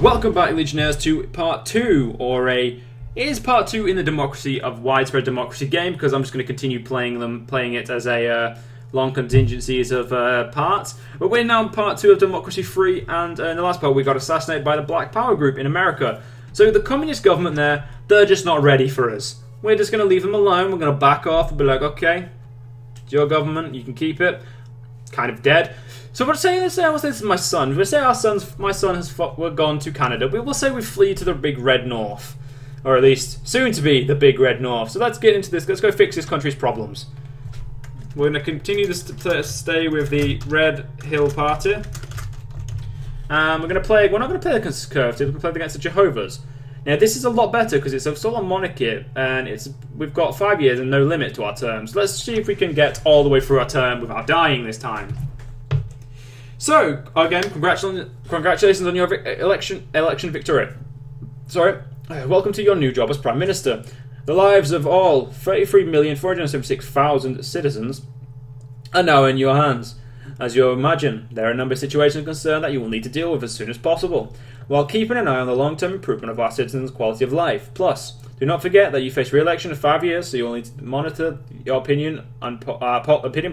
Welcome back, Legionnaires, to part 2, or it is part 2 in the Democracy of Widespread Democracy game, because I'm just going to continue playing it as a long contingencies of parts. But we're now in part 2 of Democracy 3, and in the last part we got assassinated by the Black Power group in America. So the communist government there, they're just not ready for us. We're just going to leave them alone, we're going to back off and be like, okay, it's your government, you can keep it. Kind of dead. So let's say this is my son. Let's say my son has gone to Canada. We'll say we flee to the Big Red North. Or at least, soon to be the Big Red North. So let's get into this. Let's go fix this country's problems. We're going to continue to stay with the Red Hill Party. We're not going to play the Conservative, we're going to play against the Jehovah's. Now this is a lot better because it's a sort of monarchy and we've got 5 years and no limit to our terms. Let's see if we can get all the way through our term without dying this time. So, again, congratulations on your election victory. Sorry. Welcome to your new job as Prime Minister. The lives of all 33,476,000 citizens are now in your hands. As you imagine, there are a number of situations of concern that you will need to deal with as soon as possible, while keeping an eye on the long-term improvement of our citizens' quality of life. Plus, do not forget that you face re-election in 5 years, so you will need to monitor your opinion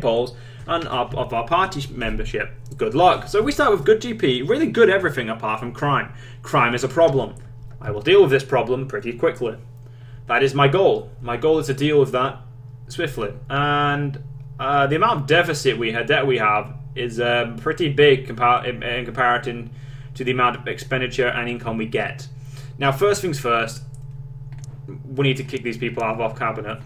polls and of our party membership. Good luck. So we start with good GP, really good everything apart from crime. Crime is a problem. I will deal with this problem pretty quickly. That is my goal. My goal is to deal with that swiftly. And the amount of debt we have is pretty big in comparison to the amount of expenditure and income we get. Now, first things first, we need to kick these people out of cabinet.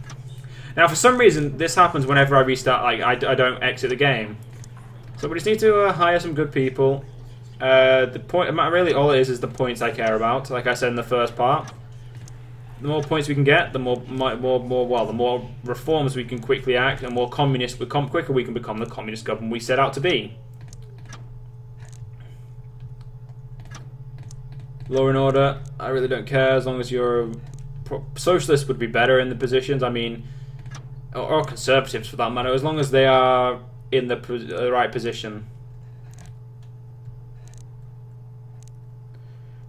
Now, for some reason, this happens whenever I restart. Like, I don't exit the game. So we just need to hire some good people. The point, really, all it is the points I care about. Like I said in the first part, the more points we can get, the more reforms we can quickly act, and quicker we can become the communist government we set out to be. Law and order, I really don't care as long as you're socialist would be better in the positions. I mean, or conservatives for that matter, as long as they are in the right position.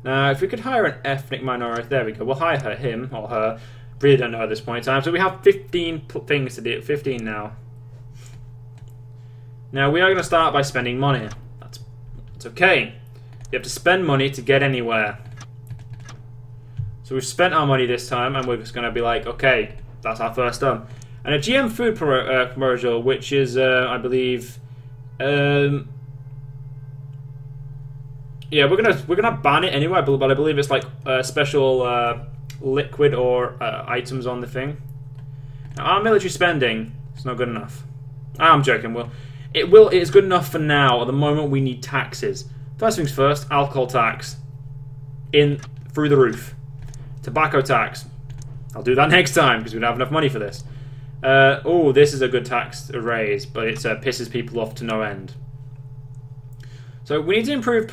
Now, if we could hire an ethnic minority, there we go. We'll hire him or her. Really don't know at this point in time. So we have 15 things to do. 15 now. Now we are going to start by spending money. That's okay. You have to spend money to get anywhere. So we've spent our money this time, and we're just going to be like, okay, that's our first done. And a GM food commercial, which is, I believe, yeah, we're gonna ban it anyway, but I believe it's like special liquid or items on the thing. Now, our military spending is not good enough. I'm joking. Well, it is good enough for now. At the moment, we need taxes. First things first, alcohol tax through the roof. Tobacco tax. I'll do that next time because we don't have enough money for this. Oh, this is a good tax raise, but it pisses people off to no end. So we need to improve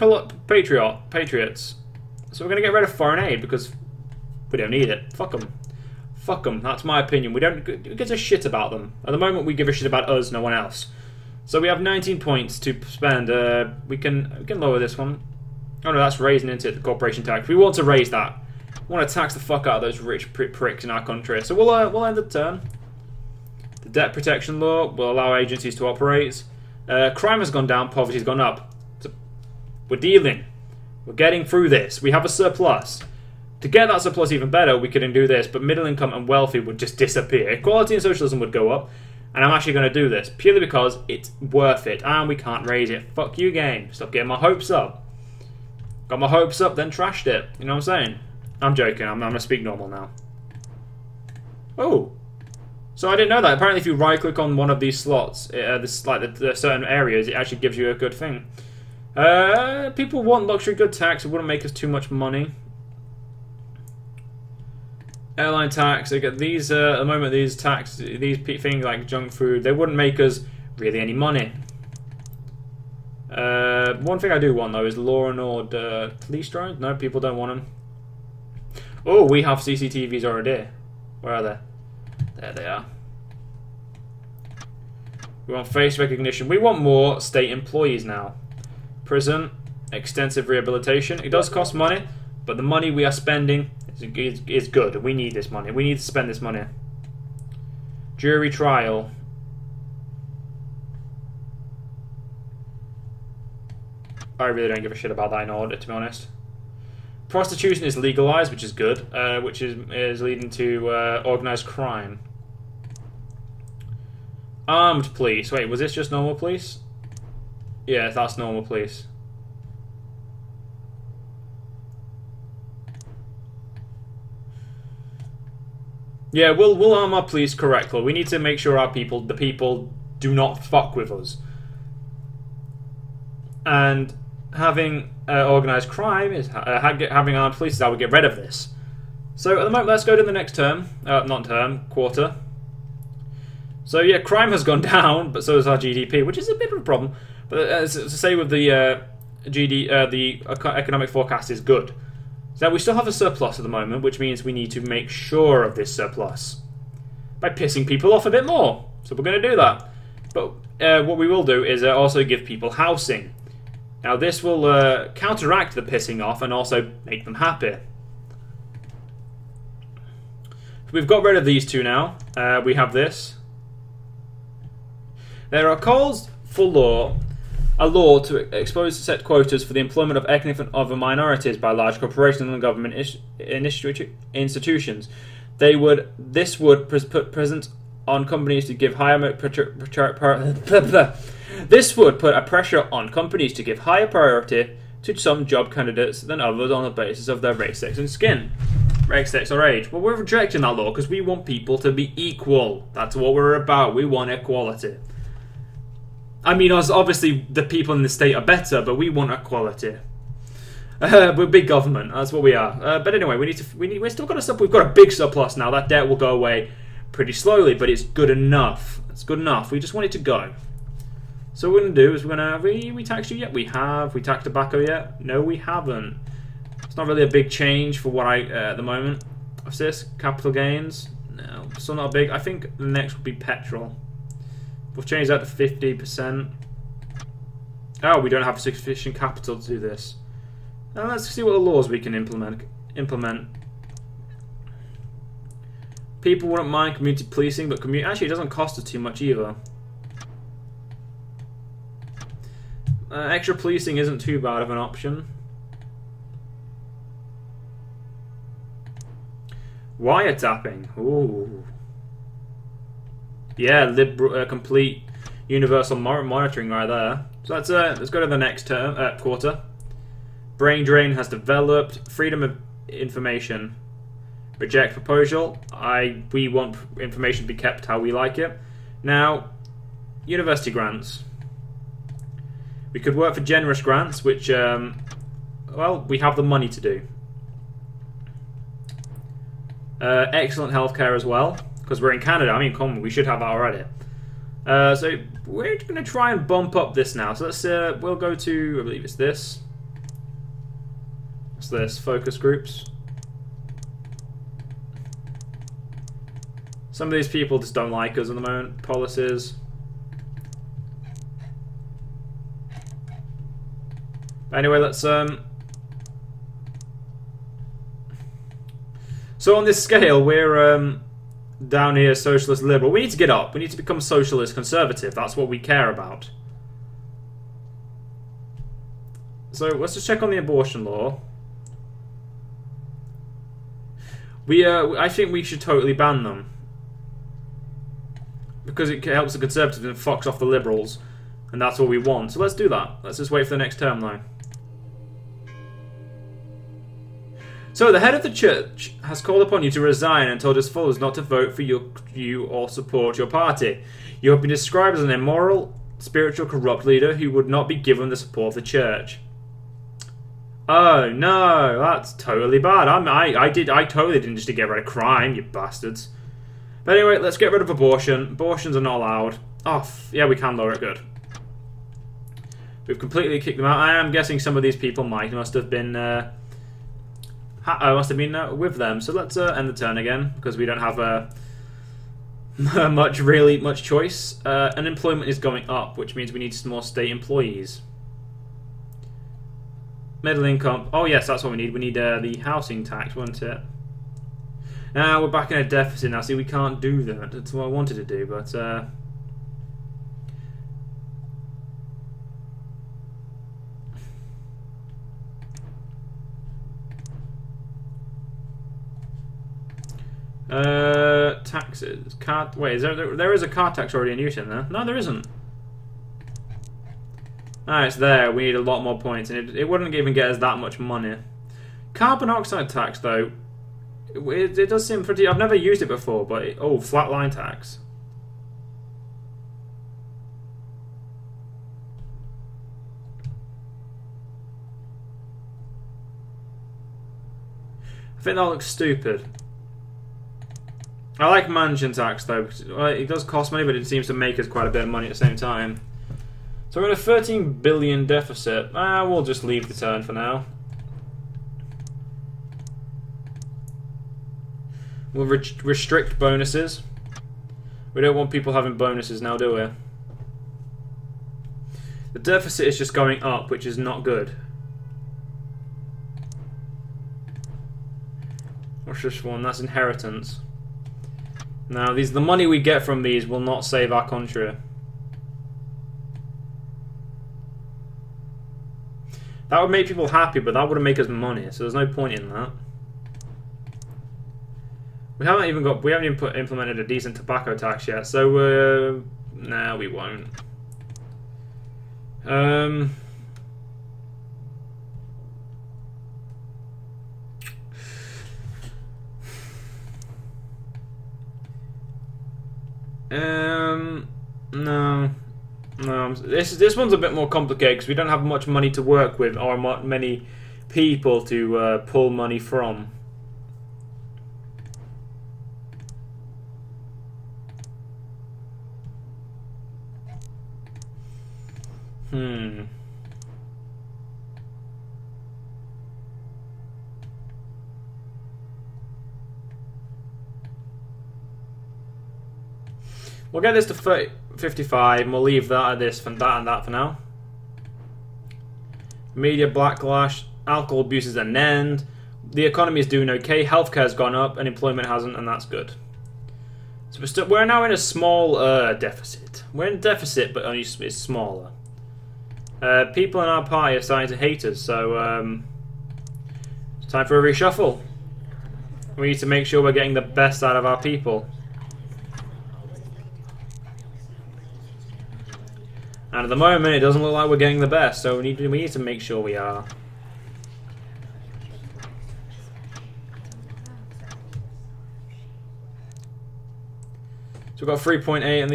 patriots. So we're going to get rid of foreign aid because we don't need it. Fuck them. Fuck them. That's my opinion. Who gives a shit about them? At the moment, we give a shit about us, no one else. So we have 19 points to spend. We can lower this one. Oh no, that's raising into the corporation tax. We want to raise that. We want to tax the fuck out of those rich pricks in our country. So we'll end the turn. The debt protection law will allow agencies to operate. Crime has gone down. Poverty has gone up. So we're dealing. We're getting through this. We have a surplus. To get that surplus even better, we couldn't do this, but middle income and wealthy would just disappear. Equality and socialism would go up, and I'm actually going to do this purely because it's worth it, and we can't raise it. Fuck you, game. Stop getting my hopes up. Got my hopes up, then trashed it. You know what I'm saying? I'm joking. I'm going to speak normal now. Oh. So I didn't know that. Apparently if you right-click on one of these slots, the certain areas, it actually gives you a good thing. People want luxury good tax. It wouldn't make us too much money. Airline tax. They get these at the moment. These things like junk food. They wouldn't make us really any money. One thing I do want though is law and order police drones. No, people don't want them. Oh, we have CCTVs already. Where are they? There they are. We want face recognition. We want more state employees now. Prison, extensive rehabilitation. It does cost money, but the money we are spending is good. We need this money. We need to spend this money. Jury trial. I really don't give a shit about that in order, to be honest. Prostitution is legalized, which is good, which is leading to organized crime. Armed police. Wait, was this just normal police? Yeah, that's normal police. Yeah, we'll arm our police correctly. We need to make sure the people do not fuck with us. And having organised crime is having armed police is how we get rid of this. So at the moment, let's go to the next term, quarter. So yeah, crime has gone down, but so has our GDP, which is a bit of a problem. But as to say with the the economic forecast is good. So we still have a surplus at the moment, which means we need to make sure of this surplus by pissing people off a bit more. So we're going to do that. But what we will do is also give people housing. Now this will counteract the pissing off and also make them happy. We've got rid of these two now. We have this. There are calls for a law to expose set quotas for the employment of ethnic and other minorities by large corporations and government institutions. This would put presence on companies to give higher This would put a pressure on companies to give higher priority to some job candidates than others on the basis of their race, sex, and skin. Race, sex, or age. Well, we're rejecting that law because we want people to be equal. That's what we're about. We want equality. I mean, obviously, the people in the state are better, but we want equality. We're big government. That's what we are. But anyway, we've still got we've got a big surplus now. That debt will go away pretty slowly, but it's good enough. It's good enough. We just want it to go. So what we're going to do is we're going to... We taxed you yet? We have. We taxed tobacco yet? No, we haven't. It's not really a big change for what at the moment. What's this? Capital gains? No, still not big. I think the next will be petrol. We'll change that to 50%. Oh, we don't have sufficient capital to do this. Now let's see what the laws we can implement. People wouldn't mind community policing, but actually it doesn't cost us too much either. Extra policing isn't too bad of an option. Wiretapping. Ooh. Yeah, complete universal monitoring right there. So let's go to the next quarter. Brain drain has developed. Freedom of information. Reject proposal. We want information to be kept how we like it. Now, university grants. We could work for generous grants, which, well, we have the money to do. Excellent healthcare as well. Because we're in Canada, I mean, come on, we should have that already. So we're going to try and bump up this now. So let's we'll go to, I believe it's this. What's this? Focus groups. Some of these people just don't like us at the moment. Policies. But anyway, let's So on this scale, we're down here, socialist liberal. We need to get up. We need to become socialist conservative. That's what we care about. So let's just check on the abortion law. I think we should totally ban them. Because it helps the conservatives and fucks off the liberals. And that's what we want. So let's do that. Let's just wait for the next term though. So the head of the church has called upon you to resign and told his followers not to vote for you or support your party. You have been described as an immoral, spiritual, corrupt leader who would not be given the support of the church. Oh no, that's totally bad. I totally didn't just get rid of crime, you bastards. But anyway, let's get rid of abortion. Abortions are not allowed. Oh, yeah, we can lower it. Good. We've completely kicked them out. I am guessing some of these people must have been with them. So let's end the turn again because we don't have much choice. Unemployment is going up, which means we need more state employees. Middle income. Oh yes, that's what we need. We need the housing tax, wasn't it? Now we're back in a deficit now. See, we can't do that. That's what I wanted to do, but taxes. Wait, there is a car tax already in use in there? No, there isn't. Ah, it's there. We need a lot more points, and it wouldn't even get us that much money. Carbon dioxide tax, though, it does seem pretty... I've never used it before, but... oh, flat line tax. I think that looks stupid. I like mansion tax, though, because it does cost money, but it seems to make us quite a bit of money at the same time. So we're in a 13 billion deficit. We'll just leave the turn for now. We'll restrict bonuses. We don't want people having bonuses now, do we? The deficit is just going up, which is not good. What's this one? That's inheritance. Now, the money we get from these will not save our country. That would make people happy, but that wouldn't make us money, so there's no point in that. We haven't even implemented a decent tobacco tax yet, so nah, we won't. No. No, this one's a bit more complicated because we don't have much money to work with or many people to pull money from. We'll get this to 55 and we'll leave that at this and that for now. Media backlash, alcohol abuse is an end. The economy is doing okay. Healthcare's gone up, and employment hasn't, and that's good. So we're now in a small deficit. We're in deficit, but only it's smaller. People in our party are starting to hate us, so it's time for a reshuffle. We need to make sure we're getting the best out of our people. And at the moment, it doesn't look like we're getting the best, so we need to make sure we are. So we've got 3.8, and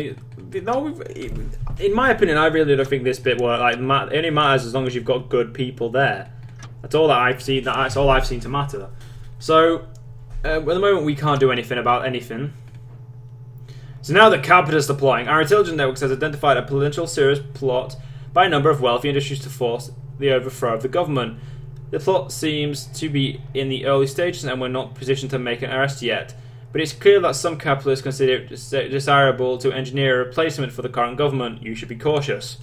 in my opinion, I really don't think this bit works. Like, it only matters as long as you've got good people there. That's all that I've seen. That's all I've seen to matter. So at the moment, we can't do anything about anything. So now the capitalists are plotting. Our intelligence networks has identified a potential serious plot by a number of wealthy industries to force the overthrow of the government. The plot seems to be in the early stages and we're not positioned to make an arrest yet. But it's clear that some capitalists consider it desirable to engineer a replacement for the current government. You should be cautious.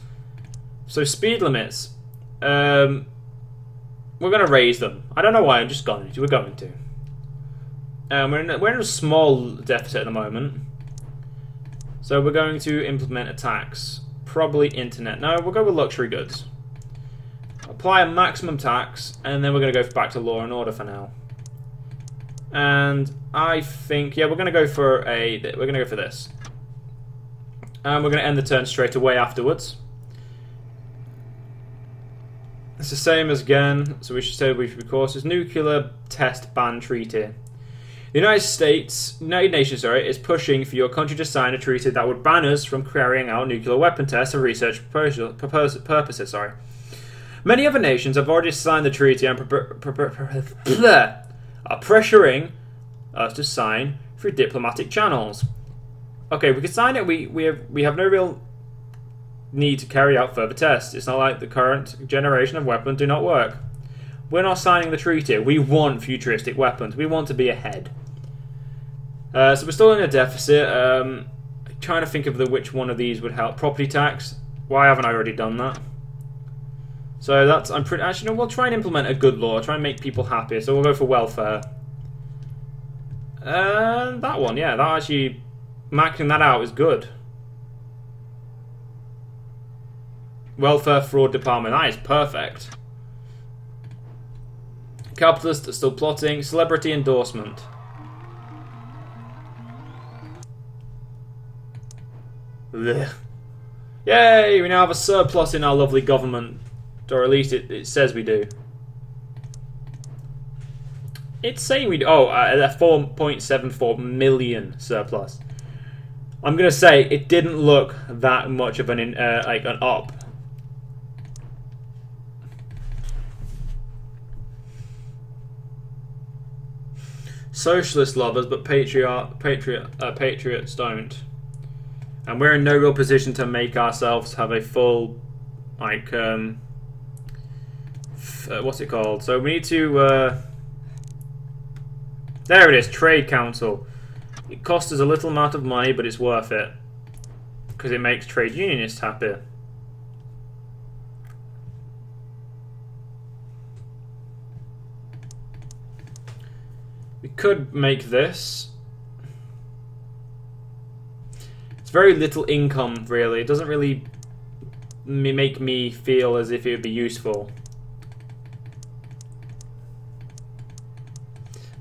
So speed limits. We're going to raise them. I don't know why, I'm just going to. We're going to. We're in a small deficit at the moment. So we're going to implement a tax. Probably internet. No, we'll go with luxury goods. Apply a maximum tax, and then we're going to go back to law and order for now. And I think, yeah, we're going to go for this. And we're going to end the turn straight away afterwards. It's the same as again, so we should say we should be cautious. Nuclear test ban treaty. The United Nations, is pushing for your country to sign a treaty that would ban us from carrying out nuclear weapon tests for research purposes. Many other nations have already signed the treaty and are pressuring us to sign through diplomatic channels. Okay, we can sign it. We have no real need to carry out further tests. It's not like the current generation of weapons do not work. We're not signing the treaty. We want futuristic weapons. We want to be ahead. So we're still in a deficit. Trying to think of which one of these would help. Property tax. Why haven't I already done that? So that's actually no, we'll try and implement a good law. Try and make people happy. So we'll go for welfare. That one, yeah, that actually maxing that out is good. Welfare fraud department, that is perfect. Capitalist still plotting. Celebrity endorsement. Ugh. Yay! We now have a surplus in our lovely government. Or at least it says we do. It's saying we do. Oh, a 4.74 million surplus. I'm gonna say it didn't look that much of an like an up. Socialists love us, but patriots don't. And we're in no real position to make ourselves have a full, like, what's it called? So we need to, there it is, Trade Council. It costs us a little amount of money, but it's worth it. Because it makes trade unionists happy. We could make this. It's very little income, really. It doesn't really make me feel as if it would be useful.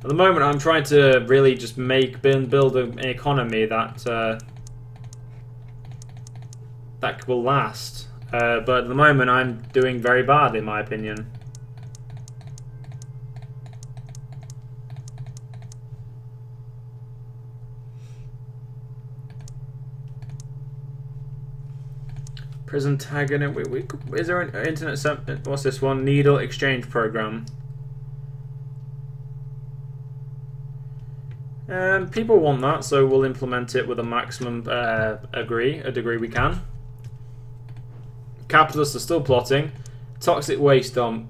At the moment, I'm trying to really just build an economy that that will last. But at the moment, I'm doing very bad, in my opinion. Prison tagging it. Is there an internet? What's this one? Needle exchange program. People want that, so we'll implement it with a maximum degree we can. Capitalists are still plotting. Toxic waste dump.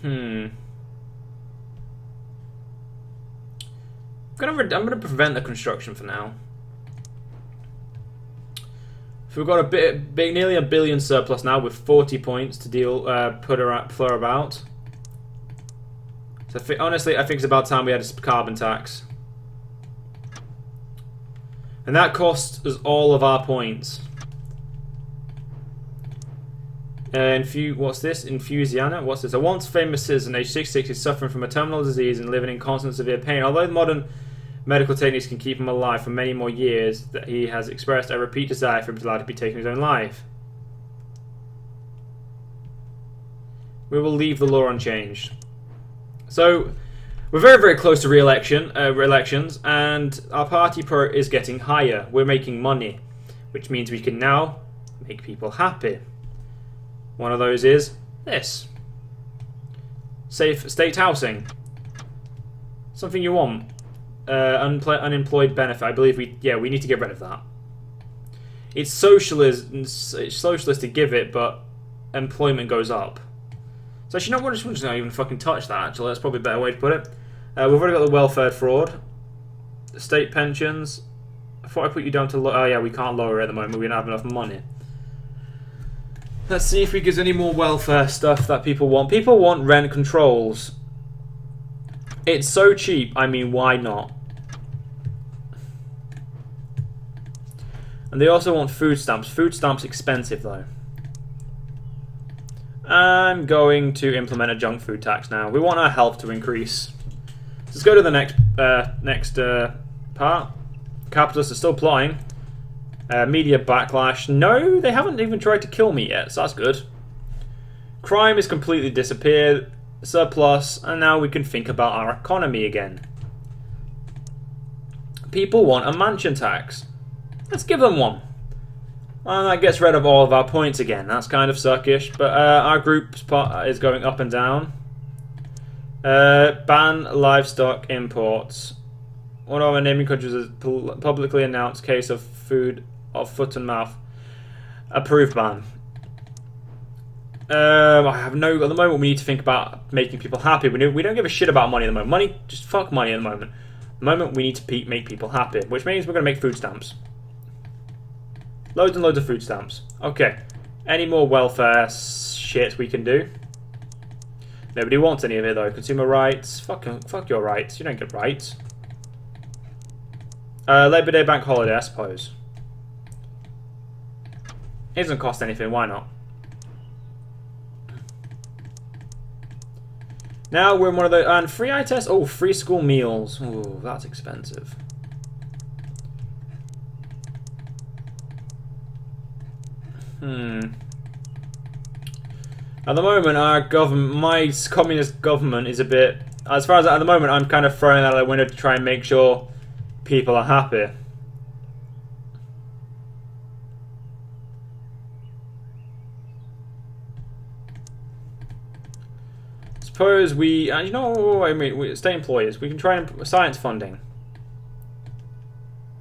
I'm gonna prevent the construction for now. So we've got nearly a billion surplus now with 40 points to put about. So honestly, I think it's about time we had a carbon tax. And that cost us all of our points. What's this? Infusiana? What's this? A once famous citizen, age 66, is suffering from a terminal disease and living in constant severe pain. Although modern medical techniques can keep him alive for many more years, that he has expressed a repeat desire for him to be allowed to be taking his own life. We will leave the law unchanged. So, we're very, very close to elections, and our party is getting higher. We're making money, which means we can now make people happy. One of those is this. Safe state housing. Something you want. Unemployed benefit. I believe we need to get rid of that. It's socialist to give it, but employment goes up. So actually, we're just not even fucking touch that. Actually, that's probably a better way to put it. We've already got the welfare fraud, state pensions. I thought I put you down to oh yeah, we can't lower it at the moment. We don't have enough money. Let's see if we get any more welfare stuff that people want. People want rent controls. It's so cheap. I mean, why not? And they also want food stamps. Food stamps expensive though. I'm going to implement a junk food tax now. We want our health to increase. Let's go to the next part. Capitalists are still plotting. Media backlash. No, they haven't even tried to kill me yet, so that's good. Crime has completely disappeared. Surplus, and now we can think about our economy again. People want a mansion tax. Let's give them one. And that gets rid of all of our points again. That's kind of suckish, but our group's part is going up and down. Ban livestock imports. One of our naming countries has publicly announced case of food of foot and mouth. Approved ban. I have no. At the moment, we need to think about making people happy. We don't give a shit about money at the moment. Money, just fuck money at the moment. At the moment, we need to make people happy, which means we're going to make food stamps. Loads and loads of food stamps. Okay. Any more welfare shit we can do? Nobody wants any of it though. Consumer rights. Fuck your rights. You don't get rights. Labor Day bank holiday, I suppose. It doesn't cost anything. Why not? Now we're in one of the... And free eye test? Oh, free school meals. Oh, that's expensive. At the moment, our government, my communist government is a bit... As far as at the moment, I'm kind of throwing that out the window to try and make sure people are happy. Suppose we... you know, I mean, stay employers. We can try and... Science funding.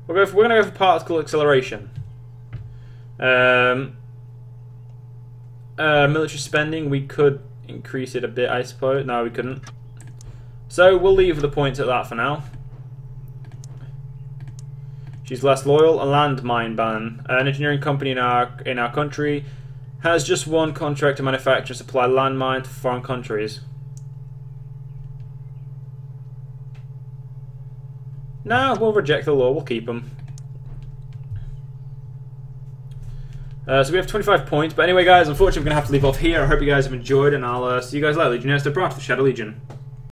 We're going to go for particle acceleration. Military spending, we could increase it a bit, I suppose. No, we couldn't. So we'll leave the points at that for now. She's less loyal. A landmine ban. An engineering company in our country has just one contract to manufacture and supply landmines to foreign countries. No, we'll reject the law. We'll keep them. So we have 25 points. But anyway, guys, unfortunately, I'm going to have to leave off here. I hope you guys have enjoyed, and I'll see you guys later. Legionnaires to Brat, the Shadow Legion.